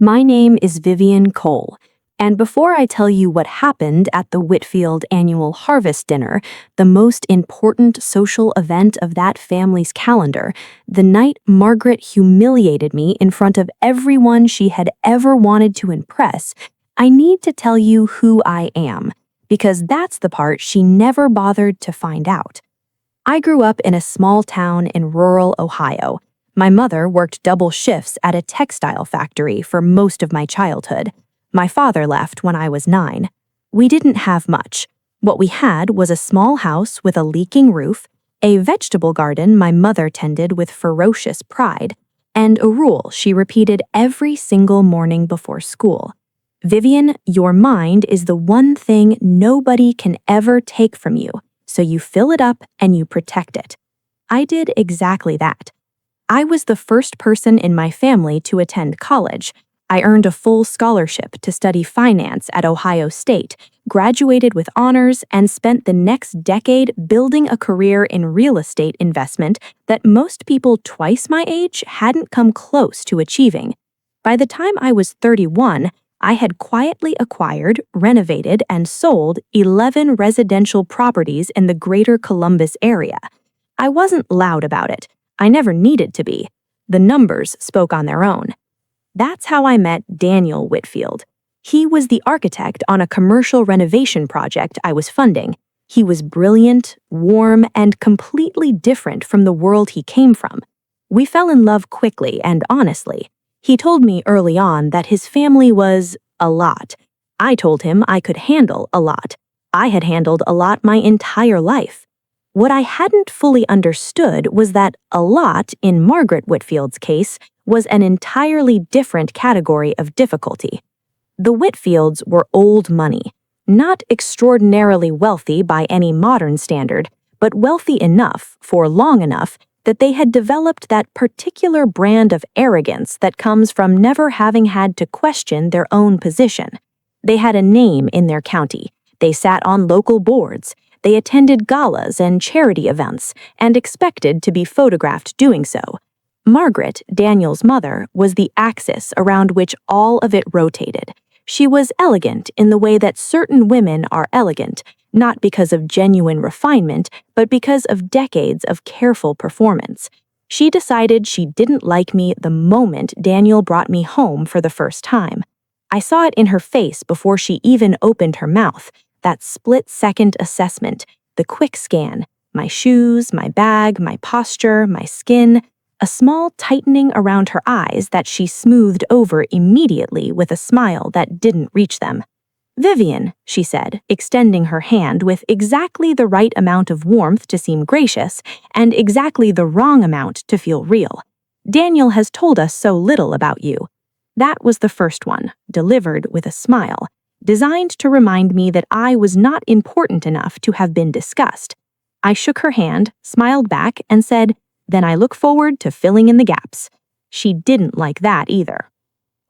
My name is Vivian Cole, and before I tell you what happened at the Whitfield Annual Harvest Dinner, the most important social event of that family's calendar, the night Margaret humiliated me in front of everyone she had ever wanted to impress, I need to tell you who I am, because that's the part she never bothered to find out. I grew up in a small town in rural Ohio. My mother worked double shifts at a textile factory for most of my childhood. My father left when I was 9. We didn't have much. What we had was a small house with a leaking roof, a vegetable garden my mother tended with ferocious pride, and a rule she repeated every single morning before school. Vivian, your mind is the one thing nobody can ever take from you, so you fill it up and you protect it. I did exactly that. I was the first person in my family to attend college. I earned a full scholarship to study finance at Ohio State, graduated with honors, and spent the next decade building a career in real estate investment that most people twice my age hadn't come close to achieving. By the time I was 31, I had quietly acquired, renovated, and sold 11 residential properties in the greater Columbus area. I wasn't loud about it. I never needed to be. The numbers spoke on their own. That's how I met Daniel Whitfield. He was the architect on a commercial renovation project I was funding. He was brilliant, warm, and completely different from the world he came from. We fell in love quickly and honestly. He told me early on that his family was a lot. I told him I could handle a lot. I had handled a lot my entire life. What I hadn't fully understood was that a lot, in Margaret Whitfield's case, was an entirely different category of difficulty. The Whitfields were old money, not extraordinarily wealthy by any modern standard, but wealthy enough, for long enough, that they had developed that particular brand of arrogance that comes from never having had to question their own position. They had a name in their county. They sat on local boards. They attended galas and charity events and expected to be photographed doing so. Margaret, Daniel's mother, was the axis around which all of it rotated. She was elegant in the way that certain women are elegant, not because of genuine refinement, but because of decades of careful performance. She decided she didn't like me the moment Daniel brought me home for the first time. I saw it in her face before she even opened her mouth. That split-second assessment, the quick scan, my shoes, my bag, my posture, my skin, a small tightening around her eyes that she smoothed over immediately with a smile that didn't reach them. "Vivian," she said, extending her hand with exactly the right amount of warmth to seem gracious and exactly the wrong amount to feel real. "Daniel has told us so little about you." That was the first one, delivered with a smile, designed to remind me that I was not important enough to have been discussed. I shook her hand, smiled back, and said, "Then I look forward to filling in the gaps." She didn't like that either.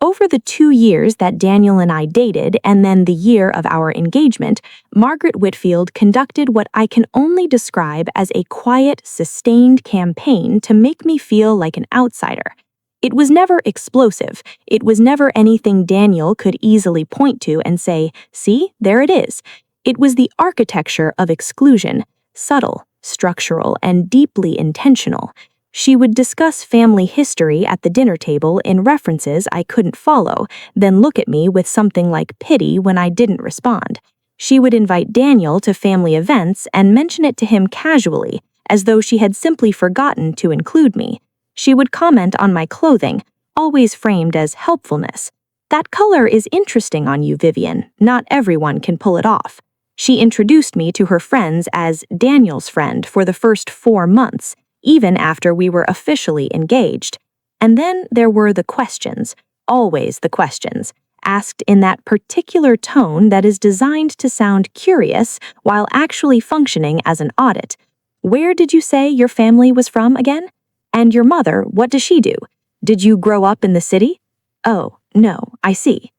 Over the 2 years that Daniel and I dated, and then the year of our engagement, Margaret Whitfield conducted what I can only describe as a quiet, sustained campaign to make me feel like an outsider. It was never explosive. It was never anything Daniel could easily point to and say, "See, there it is." It was the architecture of exclusion, subtle, structural, and deeply intentional. She would discuss family history at the dinner table in references I couldn't follow, then look at me with something like pity when I didn't respond. She would invite Daniel to family events and mention it to him casually, as though she had simply forgotten to include me. She would comment on my clothing, always framed as helpfulness. "That color is interesting on you, Vivian. Not everyone can pull it off." She introduced me to her friends as Daniel's friend for the first 4 months, even after we were officially engaged. And then there were the questions, always the questions, asked in that particular tone that is designed to sound curious while actually functioning as an audit. "Where did you say your family was from again? And your mother, what does she do? Did you grow up in the city?" "Oh, no, I see."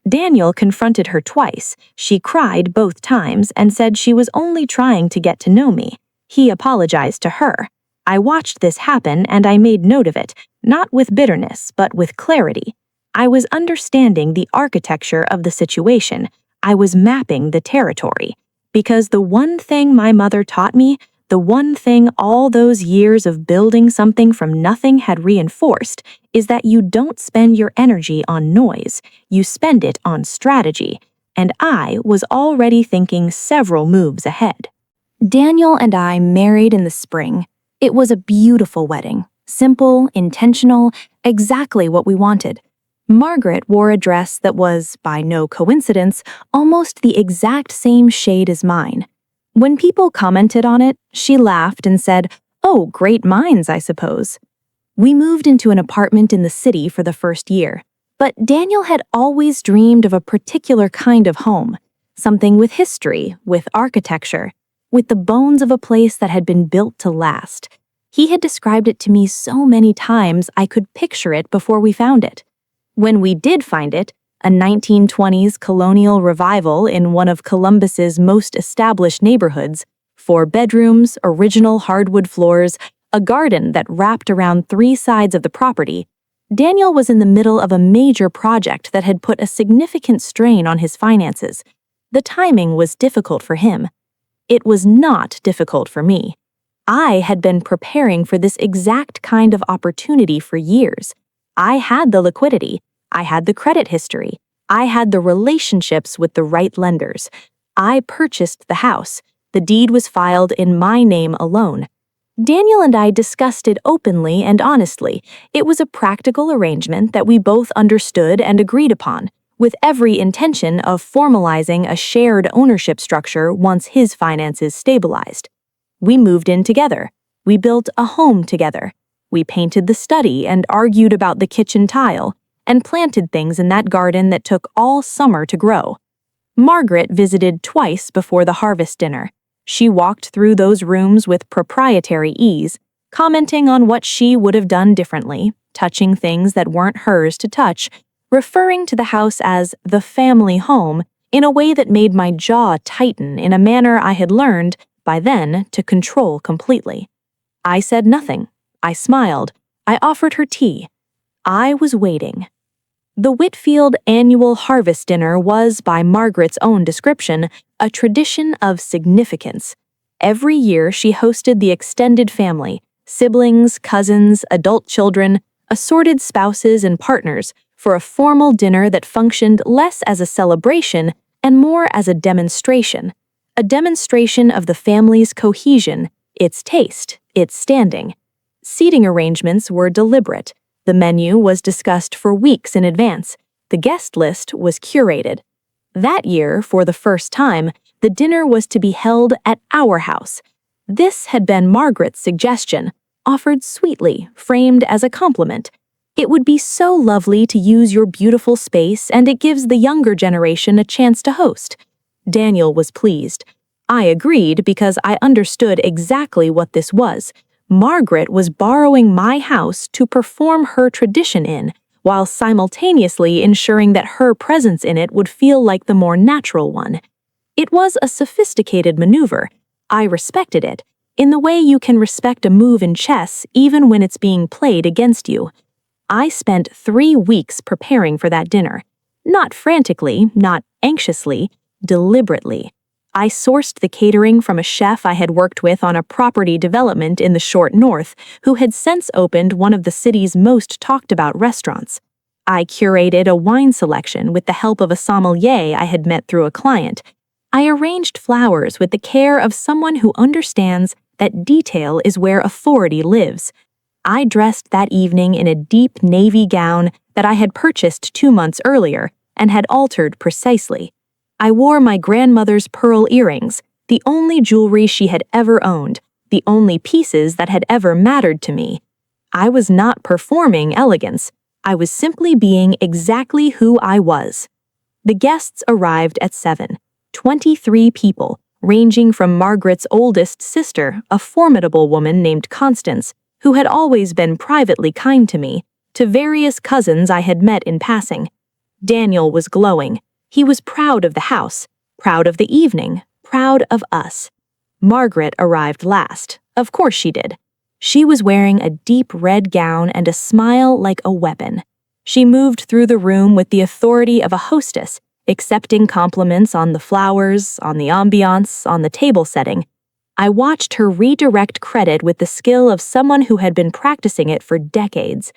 Daniel confronted her twice. She cried both times and said she was only trying to get to know me. He apologized to her. I watched this happen and I made note of it, not with bitterness, but with clarity. I was understanding the architecture of the situation. I was mapping the territory. Because the one thing my mother taught me, the one thing all those years of building something from nothing had reinforced, is that you don't spend your energy on noise, you spend it on strategy. And I was already thinking several moves ahead. Daniel and I married in the spring. It was a beautiful wedding. Simple, intentional, exactly what we wanted. Margaret wore a dress that was, by no coincidence, almost the exact same shade as mine. When people commented on it, she laughed and said, "Oh, great minds, I suppose." We moved into an apartment in the city for the first year, but Daniel had always dreamed of a particular kind of home, something with history, with architecture, with the bones of a place that had been built to last. He had described it to me so many times I could picture it before we found it. When we did find it, a 1920s colonial revival in one of Columbus's most established neighborhoods, 4 bedrooms, original hardwood floors, a garden that wrapped around 3 sides of the property, Daniel was in the middle of a major project that had put a significant strain on his finances. The timing was difficult for him. It was not difficult for me. I had been preparing for this exact kind of opportunity for years. I had the liquidity, I had the credit history, I had the relationships with the right lenders. I purchased the house. The deed was filed in my name alone. Daniel and I discussed it openly and honestly. It was a practical arrangement that we both understood and agreed upon, with every intention of formalizing a shared ownership structure once his finances stabilized. We moved in together. We built a home together. We painted the study and argued about the kitchen tile, and planted things in that garden that took all summer to grow. Margaret visited twice before the harvest dinner. She walked through those rooms with proprietary ease, commenting on what she would have done differently, touching things that weren't hers to touch, referring to the house as the family home in a way that made my jaw tighten in a manner I had learned, by then, to control completely. I said nothing. I smiled. I offered her tea. I was waiting. The Whitfield Annual Harvest Dinner was, by Margaret's own description, a tradition of significance. Every year she hosted the extended family, siblings, cousins, adult children, assorted spouses and partners, for a formal dinner that functioned less as a celebration and more as a demonstration of the family's cohesion, its taste, its standing. Seating arrangements were deliberate. The menu was discussed for weeks in advance. The guest list was curated. That year, for the first time, the dinner was to be held at our house. This had been Margaret's suggestion, offered sweetly, framed as a compliment. It would be so lovely to use your beautiful space, and it gives the younger generation a chance to host. Daniel was pleased. I agreed because I understood exactly what this was. Margaret was borrowing my house to perform her tradition in, while simultaneously ensuring that her presence in it would feel like the more natural one. It was a sophisticated maneuver. I respected it, in the way you can respect a move in chess even when it's being played against you. I spent 3 weeks preparing for that dinner. Not frantically, not anxiously, deliberately. I sourced the catering from a chef I had worked with on a property development in the short north, who had since opened one of the city's most talked-about restaurants. I curated a wine selection with the help of a sommelier I had met through a client. I arranged flowers with the care of someone who understands that detail is where authority lives. I dressed that evening in a deep navy gown that I had purchased 2 months earlier and had altered precisely. I wore my grandmother's pearl earrings, the only jewelry she had ever owned, the only pieces that had ever mattered to me. I was not performing elegance. I was simply being exactly who I was. The guests arrived at 7, 23 people, ranging from Margaret's oldest sister, a formidable woman named Constance, who had always been privately kind to me, to various cousins I had met in passing. Daniel was glowing. He was proud of the house, proud of the evening, proud of us. Margaret arrived last. Of course she did. She was wearing a deep red gown and a smile like a weapon. She moved through the room with the authority of a hostess, accepting compliments on the flowers, on the ambiance, on the table setting. I watched her redirect credit with the skill of someone who had been practicing it for decades.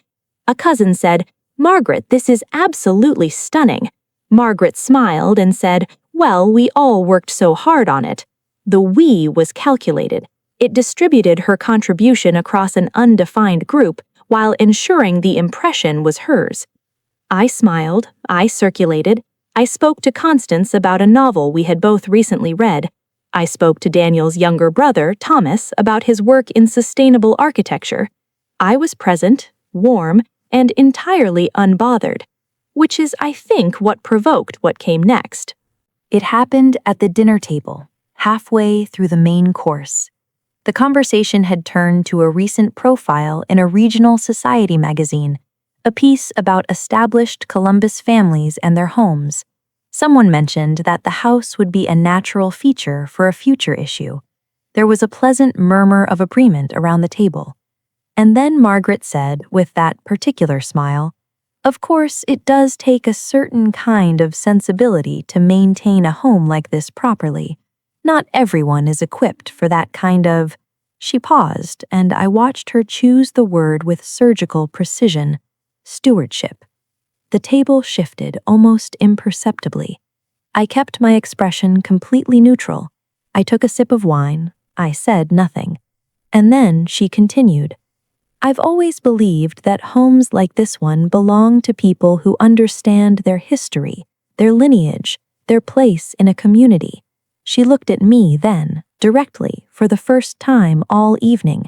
A cousin said, "Margaret, this is absolutely stunning." Margaret smiled and said, "Well, we all worked so hard on it." The "we" was calculated. It distributed her contribution across an undefined group while ensuring the impression was hers. I smiled, I circulated, I spoke to Constance about a novel we had both recently read. I spoke to Daniel's younger brother, Thomas, about his work in sustainable architecture. I was present, warm, and entirely unbothered, which is, I think, what provoked what came next. It happened at the dinner table, halfway through the main course. The conversation had turned to a recent profile in a regional society magazine, a piece about established Columbus families and their homes. Someone mentioned that the house would be a natural feature for a future issue. There was a pleasant murmur of agreement around the table. And then Margaret said, with that particular smile, "Of course, it does take a certain kind of sensibility to maintain a home like this properly. Not everyone is equipped for that kind of—" She paused, and I watched her choose the word with surgical precision. Stewardship. The table shifted almost imperceptibly. I kept my expression completely neutral. I took a sip of wine. I said nothing. And then she continued, "I've always believed that homes like this one belong to people who understand their history, their lineage, their place in a community." She looked at me then, directly, for the first time all evening.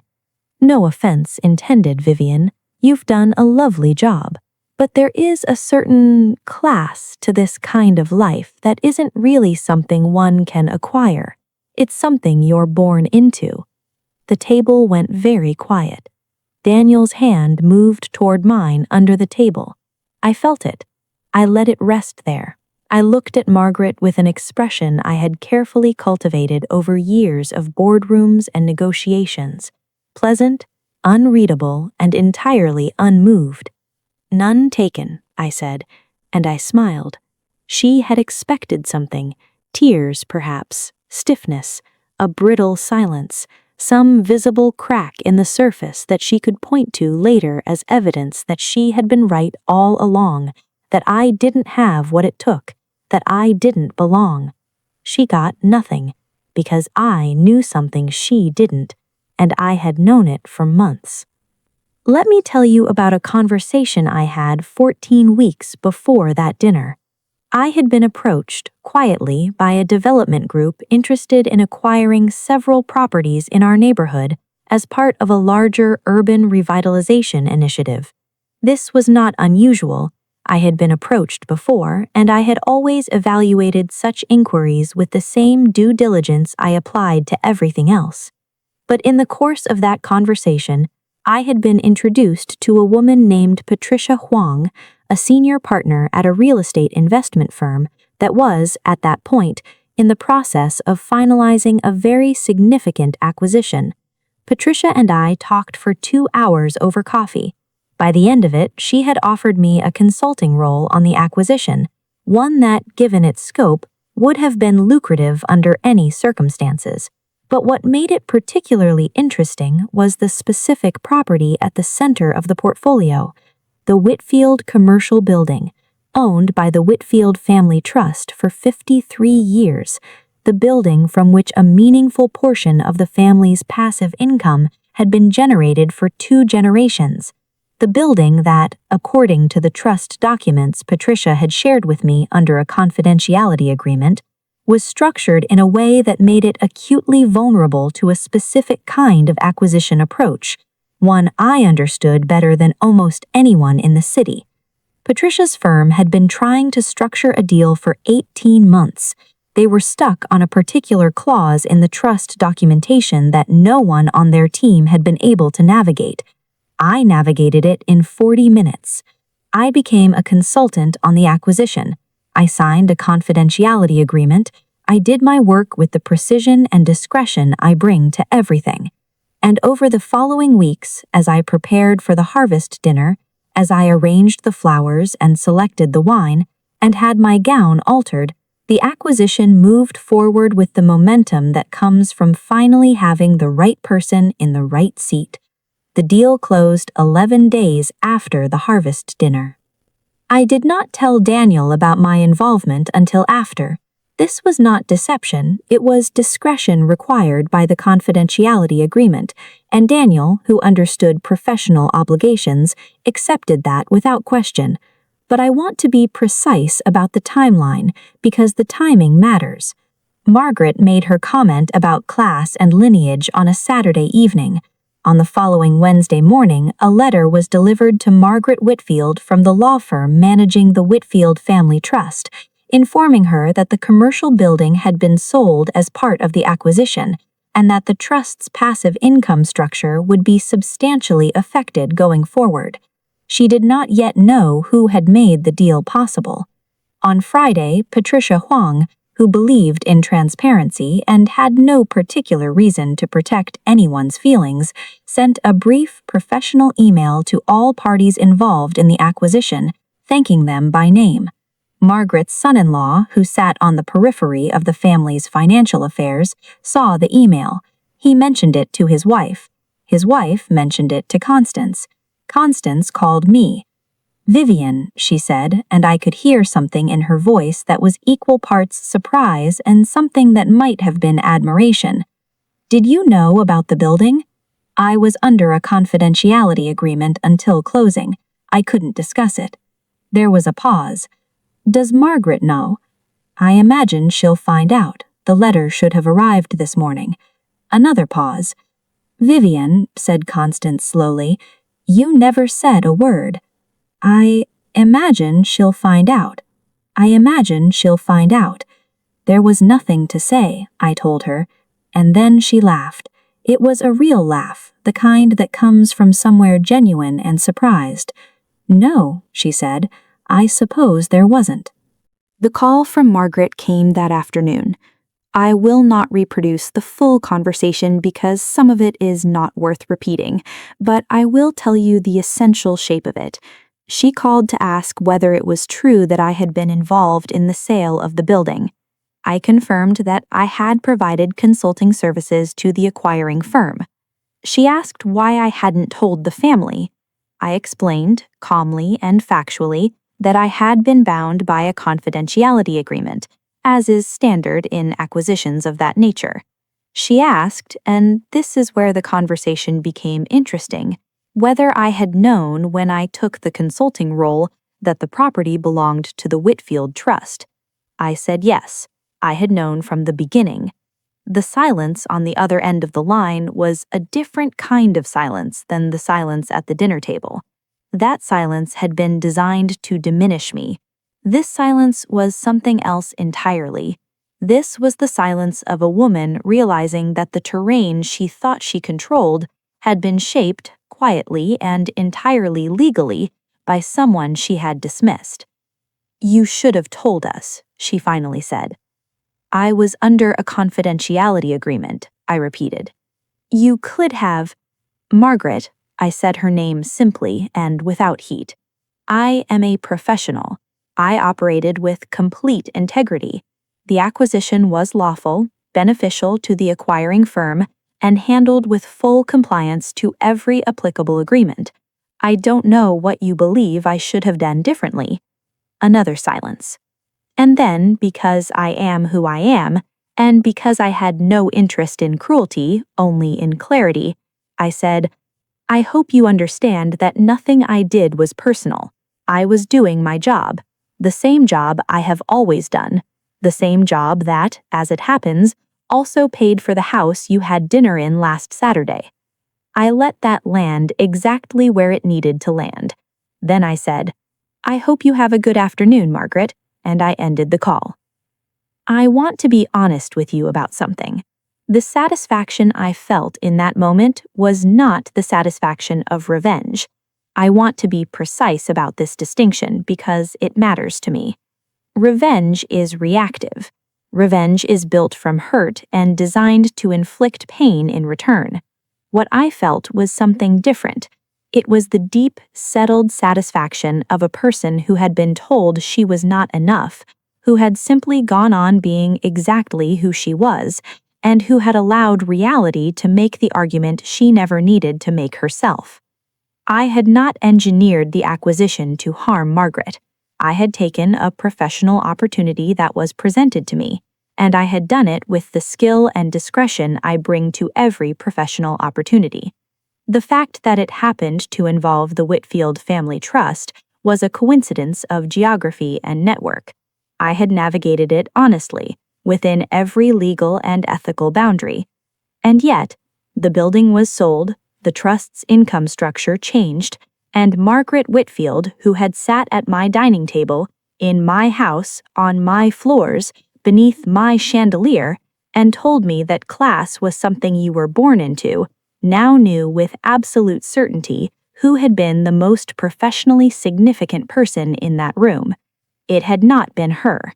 "No offense intended, Vivian. You've done a lovely job. But there is a certain class to this kind of life that isn't really something one can acquire. It's something you're born into." The table went very quiet. Daniel's hand moved toward mine under the table. I felt it. I let it rest there. I looked at Margaret with an expression I had carefully cultivated over years of boardrooms and negotiations. Pleasant, unreadable, and entirely unmoved. "None taken," I said, and I smiled. She had expected something, tears perhaps, stiffness, a brittle silence, some visible crack in the surface that she could point to later as evidence that she had been right all along, that I didn't have what it took, that I didn't belong. She got nothing, because I knew something she didn't, and I had known it for months. Let me tell you about a conversation I had 14 weeks before that dinner. I had been approached, quietly, by a development group interested in acquiring several properties in our neighborhood as part of a larger urban revitalization initiative. This was not unusual. I had been approached before, and I had always evaluated such inquiries with the same due diligence I applied to everything else. But in the course of that conversation, I had been introduced to a woman named Patricia Huang, a senior partner at a real estate investment firm that was, at that point, in the process of finalizing a very significant acquisition. Patricia and I talked for 2 hours over coffee. By the end of it, she had offered me a consulting role on the acquisition, one that, given its scope, would have been lucrative under any circumstances. But what made it particularly interesting was the specific property at the center of the portfolio, the Whitfield Commercial Building, owned by the Whitfield Family Trust for 53 years, the building from which a meaningful portion of the family's passive income had been generated for 2 generations. The building that, according to the trust documents Patricia had shared with me under a confidentiality agreement, was structured in a way that made it acutely vulnerable to a specific kind of acquisition approach, one I understood better than almost anyone in the city. Patricia's firm had been trying to structure a deal for 18 months. They were stuck on a particular clause in the trust documentation that no one on their team had been able to navigate. I navigated it in 40 minutes. I became a consultant on the acquisition. I signed a confidentiality agreement. I did my work with the precision and discretion I bring to everything. And over the following weeks, as I prepared for the harvest dinner, As I arranged the flowers and selected the wine, and had my gown altered, the acquisition moved forward with the momentum that comes from finally having the right person in the right seat. The deal closed 11 days after the harvest dinner. I did not tell Daniel about my involvement until after. This was not deception, it was discretion required by the confidentiality agreement, and Daniel, who understood professional obligations, accepted that without question. But I want to be precise about the timeline, because the timing matters. Margaret made her comment about class and lineage on a Saturday evening. On the following Wednesday morning, a letter was delivered to Margaret Whitfield from the law firm managing the Whitfield Family Trust, informing her that the commercial building had been sold as part of the acquisition, and that the trust's passive income structure would be substantially affected going forward. She did not yet know who had made the deal possible. On Friday, Patricia Huang, who believed in transparency and had no particular reason to protect anyone's feelings, sent a brief professional email to all parties involved in the acquisition, thanking them by name. Margaret's son-in-law, who sat on the periphery of the family's financial affairs, saw the email. He mentioned it to his wife. His wife mentioned it to Constance. Constance called me. "Vivian," she said, and I could hear something in her voice that was equal parts surprise and something that might have been admiration. "Did you know about the building?" I was under a confidentiality agreement until closing. I couldn't discuss it. There was a pause. "Does Margaret know?" "I imagine she'll find out. The letter should have arrived this morning." Another pause. "Vivian," said Constance slowly, "you never said a word." "I imagine she'll find out. I imagine she'll find out." There was nothing to say, I told her, and then she laughed. It was a real laugh, the kind that comes from somewhere genuine and surprised. "No," she said, "I suppose there wasn't." The call from Margaret came that afternoon. I will not reproduce the full conversation because some of it is not worth repeating, but I will tell you the essential shape of it. She called to ask whether it was true that I had been involved in the sale of the building. I confirmed that I had provided consulting services to the acquiring firm. She asked why I hadn't told the family. I explained, calmly and factually, that I had been bound by a confidentiality agreement, as is standard in acquisitions of that nature. She asked, and this is where the conversation became interesting, whether I had known when I took the consulting role that the property belonged to the Whitfield Trust. I said yes, I had known from the beginning. The silence on the other end of the line was a different kind of silence than the silence at the dinner table. That silence had been designed to diminish me. This silence was something else entirely. This was the silence of a woman realizing that the terrain she thought she controlled had been shaped, quietly and entirely legally, by someone she had dismissed. "You should have told us," she finally said. "I was under a confidentiality agreement," I repeated. "You could have—" "Margaret," I said her name simply and without heat. "I am a professional. I operated with complete integrity. The acquisition was lawful, beneficial to the acquiring firm, and handled with full compliance to every applicable agreement. I don't know what you believe I should have done differently." Another silence. And then, because I am who I am, and because I had no interest in cruelty, only in clarity, I said, "I hope you understand that nothing I did was personal. I was doing my job, the same job I have always done, the same job that, as it happens, also paid for the house you had dinner in last Saturday." I let that land exactly where it needed to land. Then I said, "I hope you have a good afternoon, Margaret," and I ended the call. I want to be honest with you about something. The satisfaction I felt in that moment was not the satisfaction of revenge. I want to be precise about this distinction because it matters to me. Revenge is reactive. Revenge is built from hurt and designed to inflict pain in return. What I felt was something different. It was the deep, settled satisfaction of a person who had been told she was not enough, who had simply gone on being exactly who she was, and who had allowed reality to make the argument she never needed to make herself. I had not engineered the acquisition to harm Margaret. I had taken a professional opportunity that was presented to me, and I had done it with the skill and discretion I bring to every professional opportunity. The fact that it happened to involve the Whitfield family trust was a coincidence of geography and network. I had navigated it honestly, within every legal and ethical boundary. And yet, the building was sold, the trust's income structure changed, and Margaret Whitfield, who had sat at my dining table, in my house, on my floors, beneath my chandelier, and told me that class was something you were born into, now knew with absolute certainty who had been the most professionally significant person in that room. It had not been her.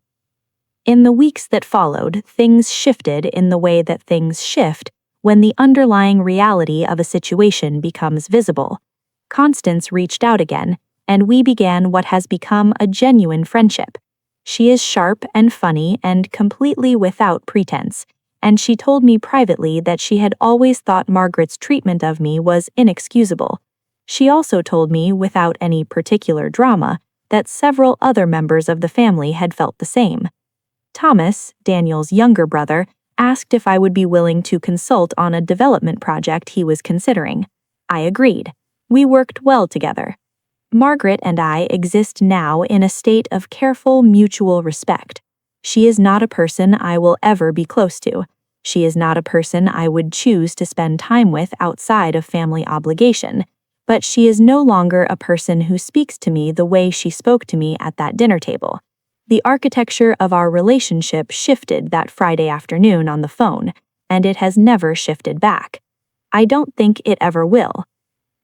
In the weeks that followed, things shifted in the way that things shift when the underlying reality of a situation becomes visible. Constance reached out again, and we began what has become a genuine friendship. She is sharp and funny and completely without pretense, and she told me privately that she had always thought Margaret's treatment of me was inexcusable. She also told me, without any particular drama, that several other members of the family had felt the same. Thomas, Daniel's younger brother, asked if I would be willing to consult on a development project he was considering. I agreed. We worked well together. Margaret and I exist now in a state of careful mutual respect. She is not a person I will ever be close to. She is not a person I would choose to spend time with outside of family obligation, but she is no longer a person who speaks to me the way she spoke to me at that dinner table. The architecture of our relationship shifted that Friday afternoon on the phone, and it has never shifted back. I don't think it ever will.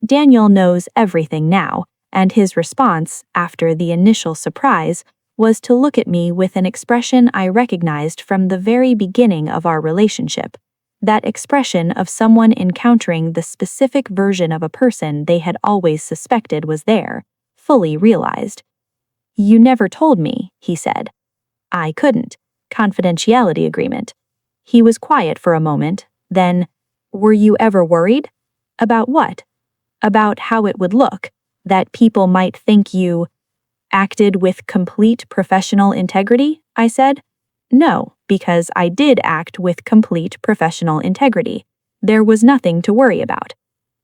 Daniel knows everything now, and his response, after the initial surprise, was to look at me with an expression I recognized from the very beginning of our relationship, that expression of someone encountering the specific version of a person they had always suspected was there, fully realized. "You never told me," he said. I couldn't. Confidentiality agreement. He was quiet for a moment, then, "Were you ever worried?" "About what?" "About how it would look, that people might think you acted with complete professional integrity," I said. "No, because I did act with complete professional integrity. There was nothing to worry about."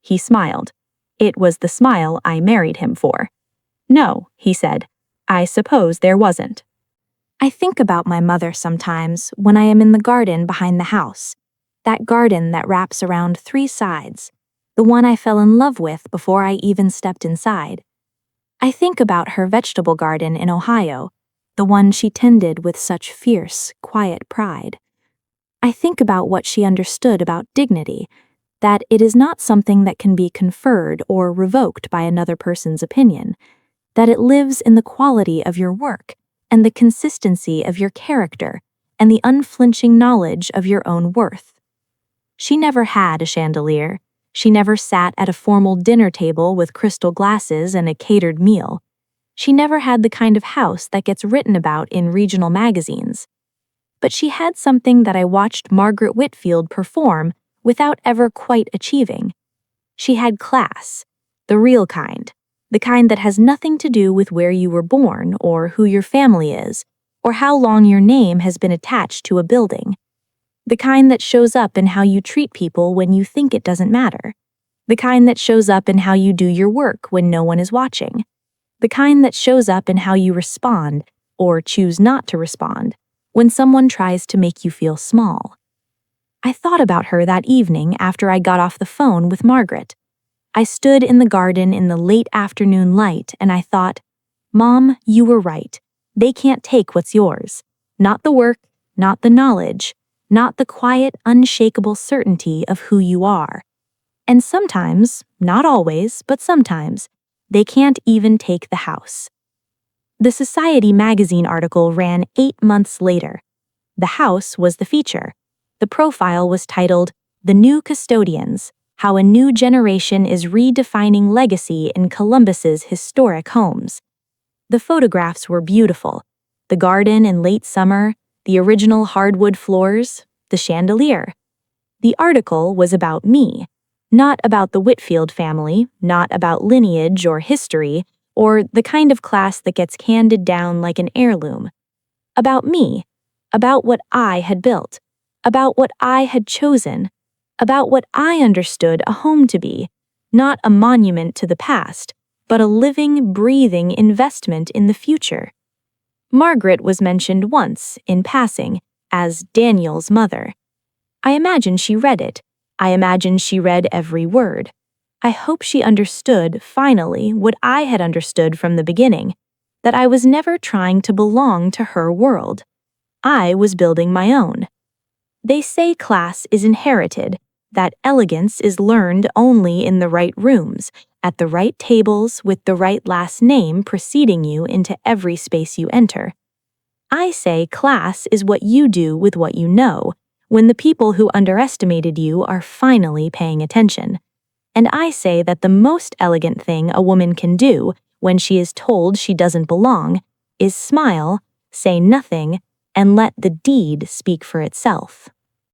He smiled. It was the smile I married him for. "No," he said. "I suppose there wasn't." I think about my mother sometimes when I am in the garden behind the house, that garden that wraps around 3 sides, the one I fell in love with before I even stepped inside. I think about her vegetable garden in Ohio, the one she tended with such fierce, quiet pride. I think about what she understood about dignity, that it is not something that can be conferred or revoked by another person's opinion, that it lives in the quality of your work and the consistency of your character and the unflinching knowledge of your own worth. She never had a chandelier. She never sat at a formal dinner table with crystal glasses and a catered meal. She never had the kind of house that gets written about in regional magazines. But she had something that I watched Margaret Whitfield perform without ever quite achieving. She had class, the real kind, the kind that has nothing to do with where you were born or who your family is, or how long your name has been attached to a building. The kind that shows up in how you treat people when you think it doesn't matter. The kind that shows up in how you do your work when no one is watching. The kind that shows up in how you respond, or choose not to respond, when someone tries to make you feel small. I thought about her that evening after I got off the phone with Margaret. I stood in the garden in the late afternoon light and I thought, "Mom, you were right. They can't take what's yours. Not the work, not the knowledge, not the quiet, unshakable certainty of who you are. And sometimes, not always, but sometimes, they can't even take the house." The Society magazine article ran 8 months later. The house was the feature. The profile was titled, "The New Custodians, how a new generation is redefining legacy in Columbus's historic homes. The photographs were beautiful. The garden in late summer, the original hardwood floors, the chandelier. The article was about me, not about the Whitfield family, not about lineage or history, or the kind of class that gets handed down like an heirloom. About me, about what I had built, about what I had chosen, about what I understood a home to be, not a monument to the past, but a living, breathing investment in the future. Margaret was mentioned once, in passing, as Daniel's mother. I imagine she read it. I imagine she read every word. I hope she understood, finally, what I had understood from the beginning, that I was never trying to belong to her world. I was building my own. They say class is inherited, that elegance is learned only in the right rooms, at the right tables with the right last name preceding you into every space you enter. I say class is what you do with what you know, when the people who underestimated you are finally paying attention. And I say that the most elegant thing a woman can do when she is told she doesn't belong is smile, say nothing, and let the deed speak for itself.